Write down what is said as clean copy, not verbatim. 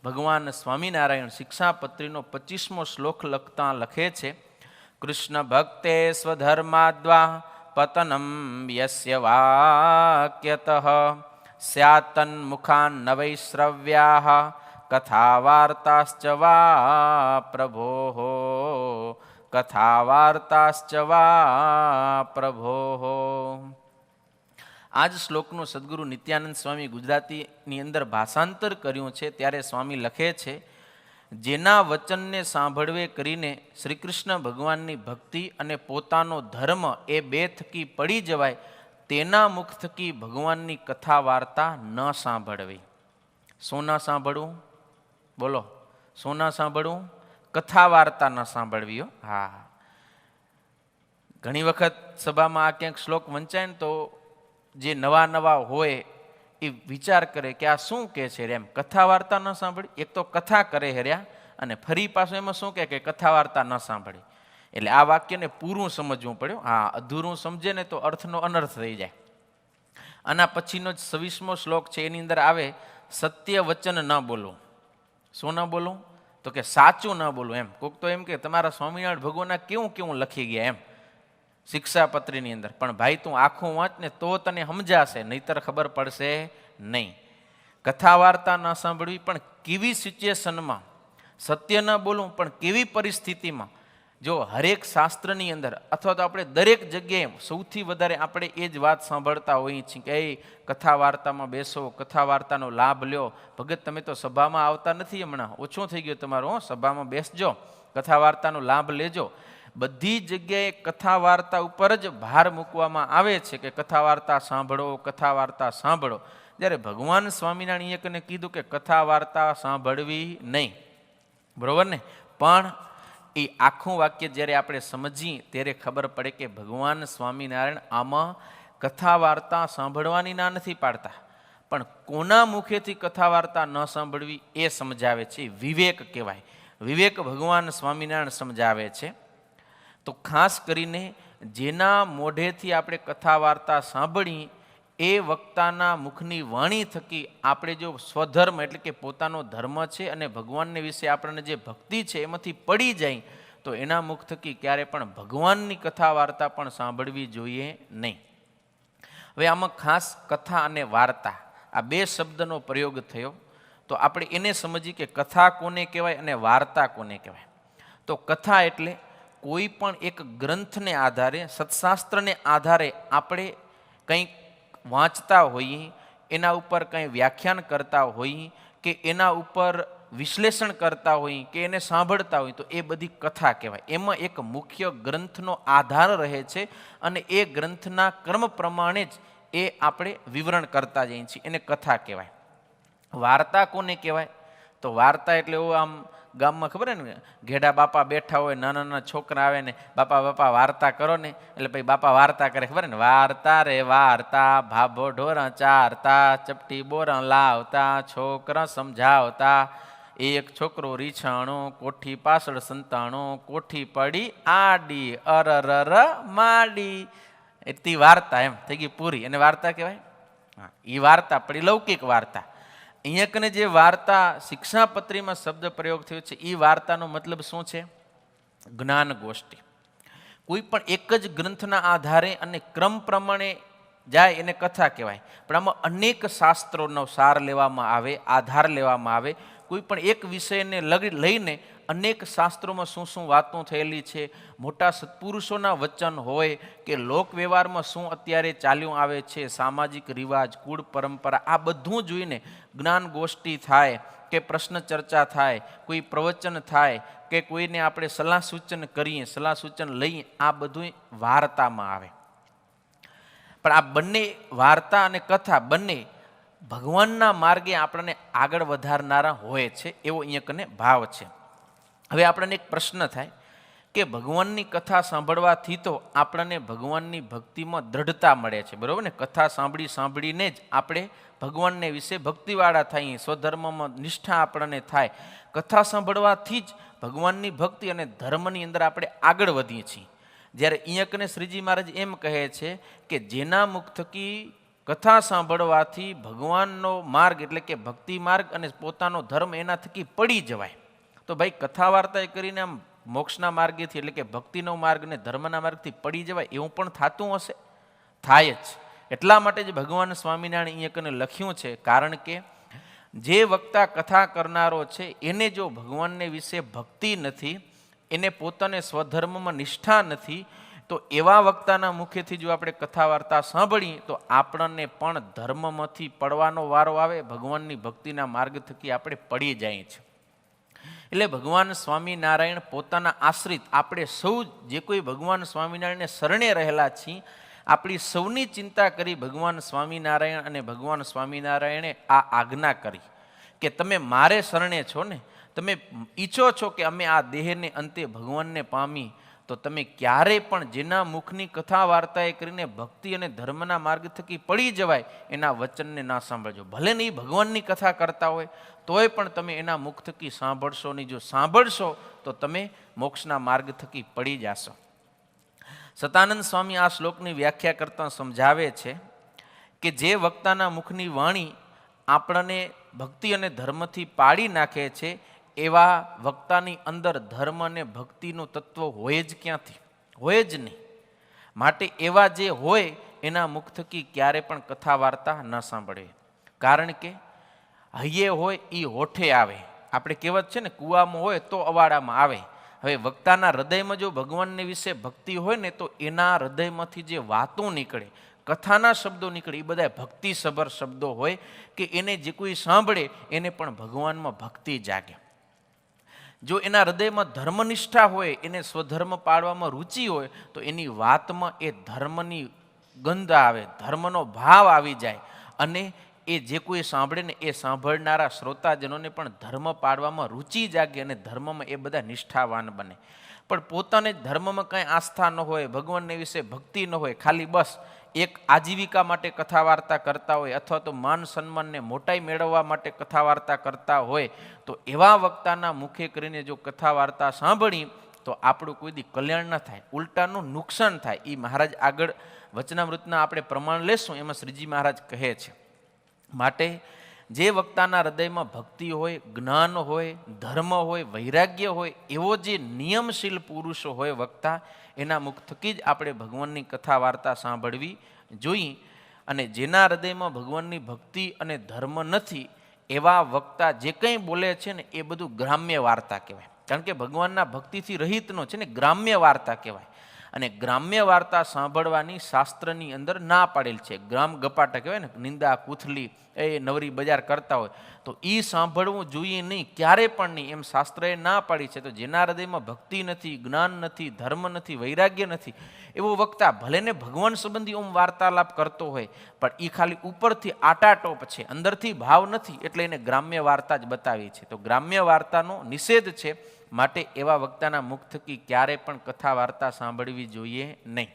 ભગવાન સ્વામિનારાયણ શિક્ષાપત્રીનો 25મો શ્લોક લખતા લખે છે, કૃષ્ણ ભક્તે સ્વધર્માદ્વા પતનમ યસ્ય વાક્યતઃ સ્યાતન મુખાન નવૈશ્રવ્યા કથા વાર્તાશ્ચ વા પ્રભો કથા વાર્તાશ્ચ વા પ્રભો. આ જ શ્લોકનું સદગુરુ નિત્યાનંદ સ્વામી ગુજરાતીની અંદર ભાષાંતર કર્યું છે. ત્યારે સ્વામી લખે છે, જેના વચનને સાંભળવે કરીને શ્રી કૃષ્ણ ભગવાનની ભક્તિ અને પોતાનો ધર્મ એ બે થકી પડી જવાય, તેના મુખ થકી ભગવાનની કથા વાર્તા ન સાંભળવી. શું ન સાંભળવું? બોલો, શું ન સાંભળવું? કથા વાર્તા ન સાંભળવી. હા, ઘણી વખત સભામાં આ ક્યાંક શ્લોક વંચાય ને તો જે નવા નવા હોય એ વિચાર કરે કે આ શું કહે છે એમ, કથા વાર્તા ન સાંભળી. એક તો કથા કરે હેર્યા અને ફરી પાછું એમાં શું કહે કે કથા વાર્તા ન સાંભળી. એટલે આ વાક્યને પૂરું સમજવું પડ્યું. હા, અધૂરું સમજે ને તો અર્થનો અનર્થ થઈ જાય. આના પછીનો જ 26મો શ્લોક છે, એની અંદર આવે સત્ય વચન ન બોલવું. શું ન બોલવું? તો કે સાચું ન બોલવું. એમ કોક તો એમ કે તમારા સ્વામિનારાયણ ભગવાનના કેવું કેવું લખી ગયા એમ શિક્ષાપત્રીની અંદર, પણ ભાઈ તું આખું વાંચ ને તો તને સમજાશે, નહીતર ખબર પડશે નહીં. કથા વાર્તા ન સાંભળવી, પણ કેવી સિચ્યુએશનમાં સત્ય ન બોલવું, પણ કેવી પરિસ્થિતિમાં. જો હરેક શાસ્ત્રની અંદર અથવા તો આપણે દરેક જગ્યાએ સૌથી વધારે આપણે એ જ વાત સાંભળતા હોઈએ છીએ કે એ કથા વાર્તામાં બેસો, કથા વાર્તાનો લાભ લ્યો. ભગત તમે તો સભામાં આવતા નથી, હમણાં ઓછું થઈ ગયું તમારું, સભામાં બેસજો, કથા વાર્તાનો લાભ લેજો. બધી જગ્યાએ કથા વાર્તા ઉપર જ ભાર મૂકવામાં આવે છે કે કથા વાર્તા સાંભળો, કથા વાર્તા સાંભળો. જ્યારે ભગવાન સ્વામિનારાયણ એકને કીધું કે કથા વાર્તા સાંભળવી નહીં, બરોબર ને? પણ એ આખું વાક્ય જ્યારે આપણે સમજીએ ત્યારે ખબર પડે કે ભગવાન સ્વામિનારાયણ આમાં કથા વાર્તા સાંભળવાની ના નથી પાડતા, પણ કોના મુખેથી કથા વાર્તા ન સાંભળવી એ સમજાવે છે. વિવેક કહેવાય. વિવેક ભગવાન સ્વામિનારાયણ સમજાવે છે. તો ખાસ કરીને જેના મોઢેથી આપણે કથા વાર્તા સાંભળી એ વક્તાના મુખની વાણી થકી આપણે જો સ્વધર્મ એટલે કે પોતાનો ધર્મ છે અને ભગવાનને વિશે આપણને જે ભક્તિ છે એમાંથી પડી જાય તો એના મુખ થકી ક્યારે પણ ભગવાનની કથા વાર્તા પણ સાંભળવી જોઈએ નહીં. હવે આમાં ખાસ કથા અને વાર્તા આ બે શબ્દનો પ્રયોગ થયો, તો આપણે એને સમજીએ કે કથા કોને કહેવાય અને વાર્તા કોને કહેવાય. તો કથા એટલે કોઈ પણ એક ગ્રંથને આધારે, સત્શાસ્ત્રને આધારે આપણે કંઈક વાંચતા હોઈએ, એના ઉપર કંઈ વ્યાખ્યાન કરતા હોઈએ કે એના ઉપર વિશ્લેષણ કરતા હોઈએ કે એને સાંભળતા હોઈએ, તો એ બધી કથા કહેવાય. એમાં એક મુખ્ય ગ્રંથનો આધાર રહે છે અને એ ગ્રંથના ક્રમ પ્રમાણે જ એ આપણે વિવરણ કરતા જઈએ છીએ, એને કથા કહેવાય. વાર્તા કોને કહેવાય? તો વાર્તા એટલે એવું આમ ગામમાં ખબર ને, ઘેડા બાપા બેઠા હોય, નાના નાના છોકરા આવે ને બાપા બાપા વાર્તા કરો ને, એટલે પછી બાપા વાર્તા કરે, ખબર ને? વાર્તા રે વાર્તા, ભાભો ઢોરા ચારતા, ચપટી બોરા લાવતા, છોકરા સમજાવતા. એક છોકરો રીછાણો, કોઠી પાછળ સંતાણો, કોઠી પડી આડી, અરર માડી. એટલી વાર્તા એમ થઈ ગઈ પૂરી, અને વાર્તા કહેવાય. હા, એ વાર્તા પડી લૌકિક વાર્તા. અહીંયા કને જે વાર્તા શિક્ષાપત્રીમાં શબ્દ પ્રયોગ થયો છે એ વાર્તાનો મતલબ શું છે? જ્ઞાન ગોષ્ઠી. કોઈ પણ એક જ ગ્રંથના આધારે અને ક્રમ પ્રમાણે જાય એને કથા કહેવાય. પણ આમાં અનેક શાસ્ત્રોનો સાર લેવામાં આવે, આધાર લેવામાં આવે. કોઈ પણ એક વિષયને લઈને અનેક શાસ્ત્રોમાં શું શું વાતો થયેલી છે, મોટા સત્પુરુષોના વચન હોય કે લોક વ્યવહારમાં શું અત્યારે ચાલ્યું આવે છે, સામાજિક રિવાજ, કુળ પરંપરા, આ બધું જોઈને જ્ઞાન ગોષ્ઠી થાય કે પ્રશ્ન ચર્ચા થાય, કોઈ પ્રવચન થાય કે કોઈને આપણે સલાહ સૂચન કરીએ, સલાહ સૂચન લઈએ, આ બધું વાર્તામાં આવે. પણ આ બંને વાર્તા અને કથા બંને ભગવાનના માર્ગે આપણને આગળ વધારનારા હોય છે, એવો અહીંયા કને ભાવ છે. હવે આપણને એક પ્રશ્ન થાય કે ભગવાનની કથા સાંભળવાથી તો આપણને ભગવાનની ભક્તિમાં દ્રઢતા મળે છે, બરાબર ને? કથા સાંભળીને જ આપણે ભગવાનને વિશે ભક્તિવાળા થઈએ, સ્વધર્મમાં નિષ્ઠા આપણને થાય. કથા સાંભળવાથી જ ભગવાનની ભક્તિ અને ધર્મની અંદર આપણે આગળ વધીએ છીએ. જ્યારે અહીંયા કને શ્રીજી મહારાજ એમ કહે છે કે જેના મુખ થકી કથા સાંભળવાથી ભગવાનનો માર્ગ એટલે કે ભક્તિ માર્ગ અને પોતાનો ધર્મ એના થકી પડી જવાય. તો ભાઈ કથા વાર્તા કરીને આમ મોક્ષના માર્ગેથી એટલે કે ભક્તિનો માર્ગ અને ધર્મના માર્ગથી પડી જવાય એવું પણ થતું હશે? થાય જ. એટલા માટે જ ભગવાન સ્વામિનારાયણ અહીંયા કને લખ્યું છે, કારણ કે જે વક્તા કથા કરનારો છે એને જો ભગવાનને વિશે ભક્તિ નથી, એને પોતાને સ્વધર્મમાં નિષ્ઠા નથી, તો એવા વક્તાના મુખેથી જો આપણે કથા વાર્તા સાંભળીએ તો આપણને પણ ધર્મમાંથી પડવાનો વારો આવે, ભગવાનની ભક્તિના માર્ગ થકી આપણે પડી જઈએ છીએ. એટલે ભગવાન સ્વામિનારાયણ પોતાના આશ્રિત આપણે સૌ જે કોઈ ભગવાન સ્વામિનારાયણને શરણે રહેલા છીએ, આપણી સૌની ચિંતા કરી ભગવાન સ્વામિનારાયણ અને ભગવાન સ્વામિનારાયણે આ આજ્ઞા કરી કે તમે મારે શરણે છો ને, તમે ઈચ્છો છો કે અમે આ દેહને અંતે ભગવાનને પામી, તો તમે ક્યારેય પણ જેના મુખની કથા વાર્તાએ કરીને ભક્તિ અને ધર્મના માર્ગ થકી પડી જવાય એના વચનને ના સાંભળજો. ભલે નહીં ભગવાનની કથા કરતા હોય તોય પણ તમે એના મુખ થકી સાંભળશો નહીં. જો સાંભળશો તો તમે મોક્ષના માર્ગ થકી પડી જશો. સતાનંદ સ્વામી આ શ્લોકની વ્યાખ્યા કરતાં સમજાવે છે કે જે વક્તાના મુખની વાણી આપણને ભક્તિ અને ધર્મથી પાડી નાખે છે એવા વક્તાની અંદર ધર્મ અને ભક્તિનું તત્વ હોય જ ક્યાંથી? હોય જ નહીં. માટે એવા જે હોય એના મુખ થકી ક્યારે પણ કથા વાર્તા ન સાંભળે. કારણ કે હૈયે હોય એ હોઠે આવે. આપણે કહેવત છે ને, કૂવામાં હોય તો અવાડામાં આવે. હવે વક્તાના હૃદયમાં જો ભગવાનને વિશે ભક્તિ હોય ને તો એના હૃદયમાંથી જે વાતો નીકળે, કથાના શબ્દો નીકળે, એ બધા ભક્તિસભર શબ્દો હોય કે એને જે કોઈ સાંભળે એને પણ ભગવાનમાં ભક્તિ જાગે. જો એના હૃદયમાં ધર્મનિષ્ઠા હોય, એને સ્વધર્મ પાળવામાં રુચિ હોય, તો એની વાતમાં એ ધર્મની ગંધ આવે, ધર્મનો ભાવ આવી જાય અને એ જે કોઈ સાંભળે ને એ સાંભળનારા શ્રોતાજનોને પણ ધર્મ પાળવામાં રુચિ જાગે અને ધર્મમાં એ બધા નિષ્ઠાવાન બને. પણ પોતાને ધર્મમાં કંઈ આસ્થા ન હોય, ભગવાનને વિશે ભક્તિ ન હોય, ખાલી બસ એક આજીવિકા માટે કથા વાર્તા કરતા હોય અથવા તો માન સન્માનને મોટાઈ મેળવવા માટે કથા વાર્તા કરતા હોય, તો એવા વક્તાના મુખે કરીને જો કથા વાર્તા સાંભળી તો આપણું કોઈ દી કલ્યાણ ન થાય, ઉલટાનું નુકસાન થાય. એ મહારાજ આગળ વચનામૃતના આપણે પ્રમાણ લેશું એમાં શ્રીજી મહારાજ કહે છે. માટે જે વક્તાના હૃદયમાં ભક્તિ હોય, જ્ઞાન હોય, ધર્મ હોય, વૈરાગ્ય હોય, એવો જે નિયમશીલ પુરુષો હોય વક્તા, એના મુખ થકી જ આપણે ભગવાનની કથા વાર્તા સાંભળવી જોઈએ. અને જેના હૃદયમાં ભગવાનની ભક્તિ અને ધર્મ નથી એવા વક્તા જે કંઈ બોલે છે ને એ બધું ગ્રામ્ય વાર્તા કહેવાય. કારણ કે ભગવાનના ભક્તિથી રહિતનો છે ને ગ્રામ્ય વાર્તા કહેવાય. અને ગ્રામ્ય વાર્તા સાંભળવાની શાસ્ત્રની અંદર ના પાડેલ છે. ગ્રામ ગપાટા કહેવાય ને, નિંદા કુથલી એ નવરી બજાર કરતા હોય તો એ સાંભળવું જોઈએ નહીં, ક્યારે પણ નહીં, એમ શાસ્ત્રએ ના પાડી છે. તો જેના હૃદયમાં ભક્તિ નથી, જ્ઞાન નથી, ધર્મ નથી, વૈરાગ્ય નથી, એવો વક્તા ભલે ને ભગવાન સંબંધી વાર્તાલાપ કરતો હોય પણ એ ખાલી ઉપરથી આટાટોપ છે, અંદરથી ભાવ નથી, એટલે એને ગ્રામ્ય વાર્તા જ બતાવી છે. તો ગ્રામ્ય વાર્તાનો નિષેધ છે. માટે એવા વક્તાના મુખ થકી ક્યારે પણ કથા વાર્તા સાંભળવી જોઈએ નહીં.